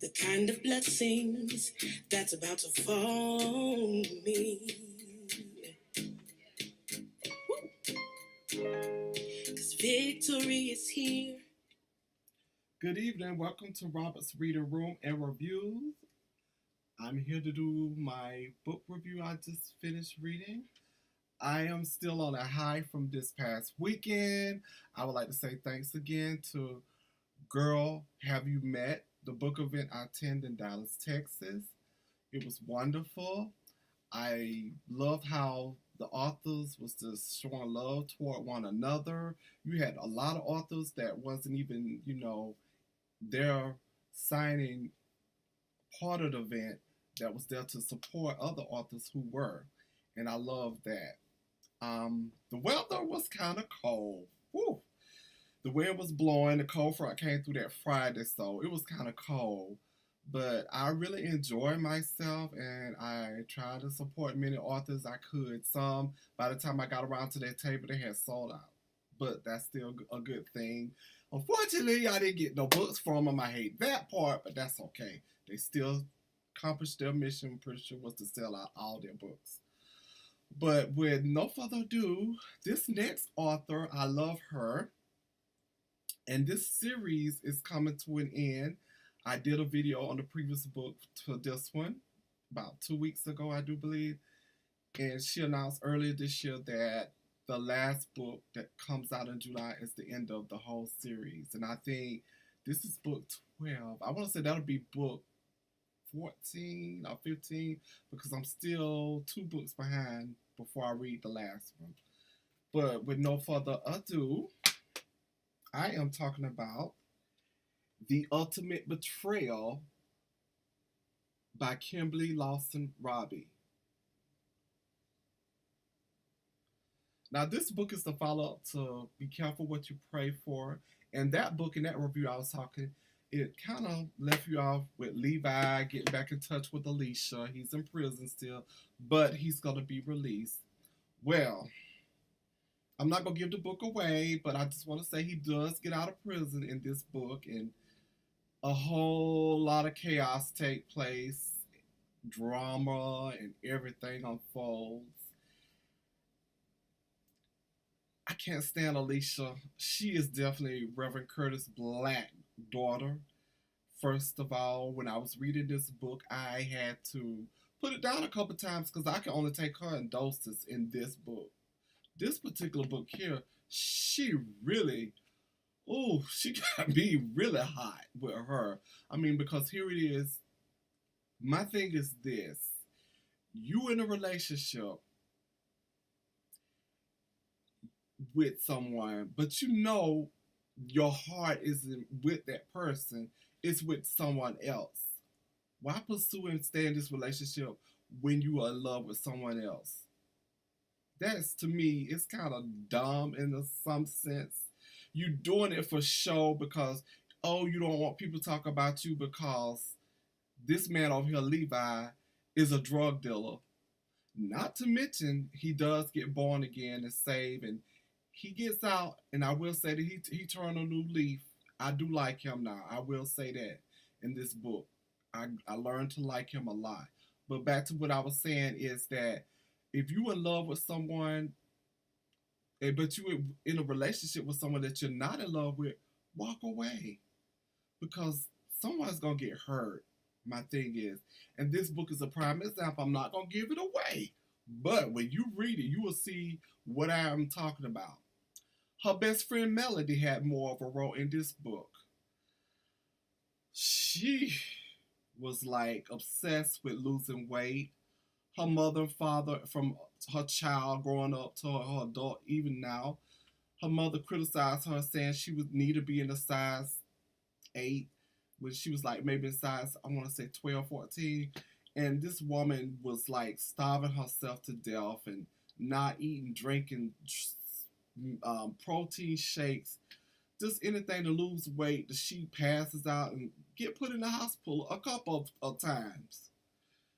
the kind of blessings that's about to fall on me. 'Cause victory is here. Good evening. Welcome to Robert's Reading Room and Reviews. I'm here to do my book review I just finished reading. I am still on a high from this past weekend. I would like to say thanks again to Girl, Have You Met? The book event I attended in Dallas, Texas. It was wonderful. I loved how the authors was just showing love toward one another. You had a lot of authors that wasn't even, they're signing part of the event that was there to support other authors who were. And I love that. The weather was kind of cold. Woo. The wind was blowing. The cold front came through that Friday, so it was kind of cold. But I really enjoyed myself, and I tried to support many authors I could. Some, by the time I got around to their table, they had sold out. But that's still a good thing. Unfortunately, I didn't get no books from them. I hate that part, but that's okay. They still accomplished their mission, I'm pretty sure, was to sell out all their books. But with no further ado, this next author, I love her. And this series is coming to an end. I did a video on the previous book to this one about 2 weeks ago, I do believe. And she announced earlier this year that the last book that comes out in July is the end of the whole series. And I think this is book 12. I want to say that'll be book 14 or 15 because I'm still 2 books behind before I read the last one. But with no further ado, I am talking about The Ultimate Betrayal by Kimberla, Lawson, Roby. Now, this book is the follow-up to Be Careful What You Pray For. And that book, in that review I was talking, it kind of left you off with Levi getting back in touch with Alicia. He's in prison still, but he's going to be released. Well, I'm not going to give the book away, but I just want to say he does get out of prison in this book, and a whole lot of chaos take place, drama, and everything unfolds. I can't stand Alicia. She is definitely Reverend Curtis Black's daughter. First of all, when I was reading this book, I had to put it down a couple times because I can only take her in doses in this book. This particular book here, she got me really hot with her. I mean, because here it is. My thing is this. You in a relationship with someone, but you know your heart isn't with that person. It's with someone else. Why pursue and stay in this relationship when you are in love with someone else? That's, to me, it's kind of dumb in some sense. You're doing it for show because, you don't want people to talk about you because this man over here, Levi, is a drug dealer. Not to mention, he does get born again and saved, and he gets out, and I will say that he turned a new leaf. I do like him now. I will say that in this book. I learned to like him a lot. But back to what I was saying is that if you're in love with someone, but you're in a relationship with someone that you're not in love with, walk away. Because someone's going to get hurt, my thing is. And this book is a prime example. I'm not going to give it away. But when you read it, you will see what I'm talking about. Her best friend Melody had more of a role in this book. She was like obsessed with losing weight. Her mother and father, from her child growing up to her adult, even now, her mother criticized her, saying she would need to be in a size 8 when she was like maybe in size, I want to say 12, 14. And this woman was like starving herself to death and not eating, drinking protein shakes, just anything to lose weight. She passes out and get put in the hospital a couple of times.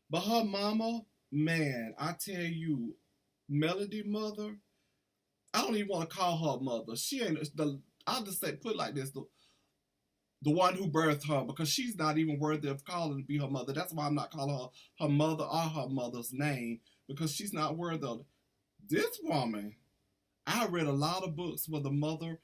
But her mama, man, I tell you, Melody mother, I don't even want to call her mother. She ain't I'll just say, put it like this: the one who birthed her, because she's not even worthy of calling to be her mother. That's why I'm not calling her mother or her mother's name, because she's not worthy of it. This woman, I read a lot of books where the mother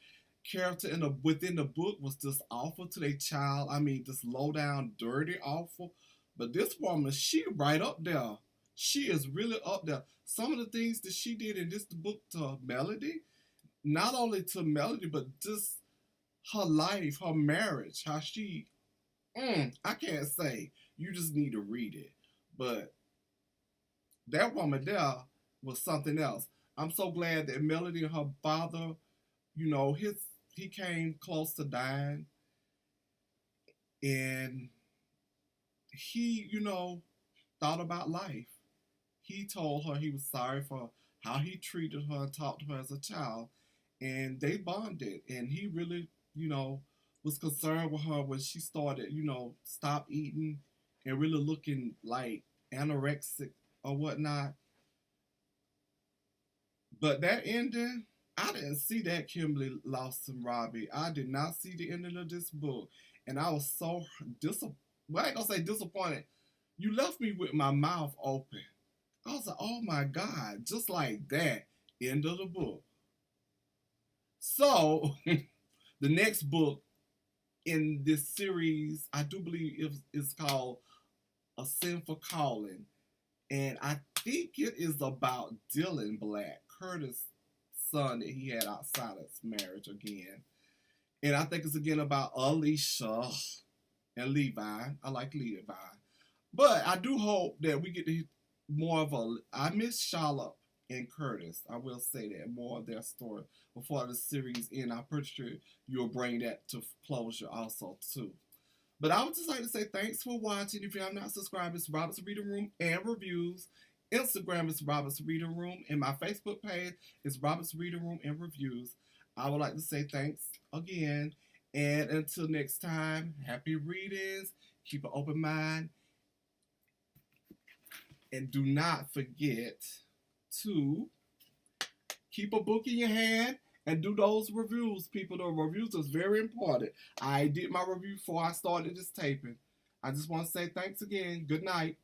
character within the book was just awful to their child. I mean, just low down, dirty, awful. But this woman, she right up there. She is really up there. Some of the things that she did in this book to Melody, not only to Melody, but just her life, her marriage, how she, I can't say. You just need to read it. But that woman there was something else. I'm so glad that Melody and her father, he came close to dying, and he, thought about life. He told her he was sorry for how he treated her and talked to her as a child, and they bonded. And he really, was concerned with her when she started, stop eating and really looking like anorexic or whatnot. But that ending, I didn't see that Kimberly Lawson Roby. I did not see the ending of this book. And I was so disappointed. Well, I ain't gonna say disappointed. You left me with my mouth open. I was like, oh my God, just like that, end of the book. So, the next book in this series, I do believe it's called A Sinful Calling. And I think it is about Dylan Black, Curtis' son that he had outside of his marriage again. And I think it's again about Alicia and Levi. I like Levi. But I do hope that we get to more of I miss Charlotte and Curtis. I will say that. More of their story before the series ends. I'm pretty sure you'll bring that to closure also too. But I would just like to say thanks for watching. If you have not subscribed, it's Robert's Reading Room and Reviews. Instagram is Robert's Reading Room. And my Facebook page is Robert's Reading Room and Reviews. I would like to say thanks again. And until next time, happy readings. Keep an open mind. And do not forget to keep a book in your hand and do those reviews, people. The reviews is very important. I did my review before I started this taping. I just want to say thanks again. Good night.